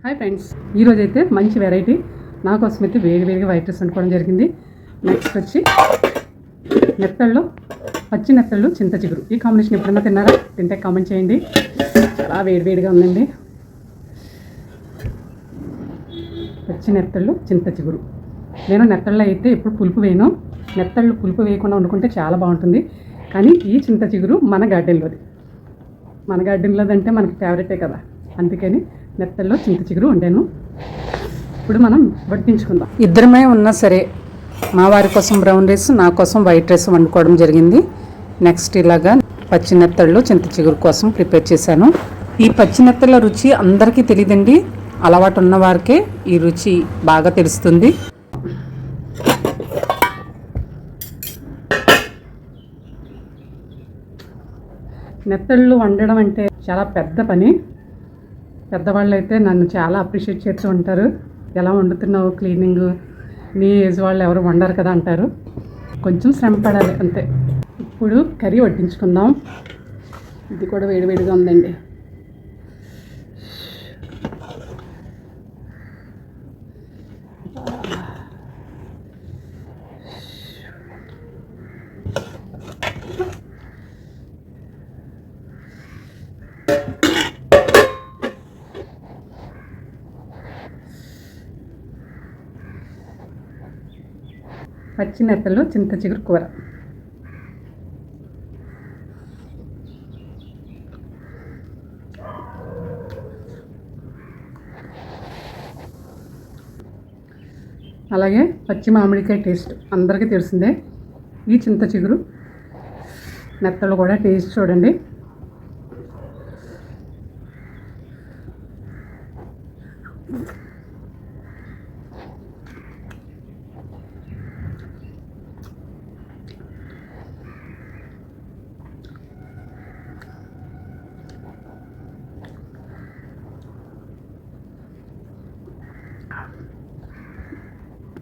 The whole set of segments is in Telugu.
హాయ్ ఫ్రెండ్స్, ఈరోజైతే మంచి వెరైటీ నా కోసం అయితే వేడిగా వైట్ రైస్ వండుకోవడం జరిగింది. నెక్స్ట్ వచ్చి నెత్తళ్ళు, పచ్చి నెత్తళ్ళు, చింత చిగురు. ఈ కాంబినేషన్ ఎప్పుడన్నా తిన్నారా? తింటే కామెంట్ చేయండి. చాలా వేడిగా ఉందండి. పచ్చి నెత్తళ్ళు, చింత చిగురు. నేను నెత్తళ్ళు అయితే ఎప్పుడు పులుపు వేయను. నెత్తళ్ళు పులుపు వేయకుండా వండుకుంటే చాలా బాగుంటుంది. కానీ ఈ చింత చిగురు మన గార్డెన్లోది అంటే మనకి ఫేవరెటే కదా, అందుకని నెత్తల్లో చింత చిగురు వండాను. ఇప్పుడు మనం వడ్డించుకుందాం. ఇద్దరమే ఉన్నా సరే మా వారి కోసం బ్రౌన్ రైస్, నా కోసం వైట్ రైస్ వండుకోవడం జరిగింది. నెక్స్ట్ ఇలాగా పచ్చి నెత్తళ్ళు, చింత చిగురు కోసం ప్రిపేర్ చేశాను. ఈ పచ్చి నెత్తళ్ళ రుచి అందరికీ తెలియదండి, అలవాటు ఉన్న వారికే ఈ రుచి బాగా తెలుస్తుంది. నెత్తళ్ళు వండడం అంటే చాలా పెద్ద పని. పెద్దవాళ్ళు అయితే నన్ను చాలా అప్రిషియేట్ చేస్తూ ఉంటారు. ఎలా వండుతున్నావు, క్లీనింగ్, నీ ఏజ్ వాళ్ళు ఎవరు వండరు కదా అంటారు. కొంచెం శ్రమ పడాలి అంతే. ఇప్పుడు కర్రీ వడ్డించుకుందాం. ఇది కూడా వేడిగా ఉందండి. పచ్చి నెత్తలు, చింత చిగురు కూర. అలాగే పచ్చి మామిడికాయ టేస్ట్ అందరికీ తెలిసిందే. ఈ చింత చిగురు, నెత్తలు కూడా టేస్ట్ చూడండి.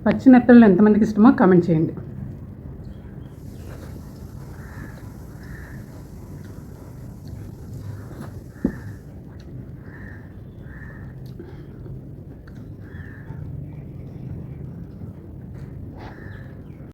పచ్చి నెత్తళ్ళు ఎంతమందికి ఇష్టమో కామెంట్ చేయండి.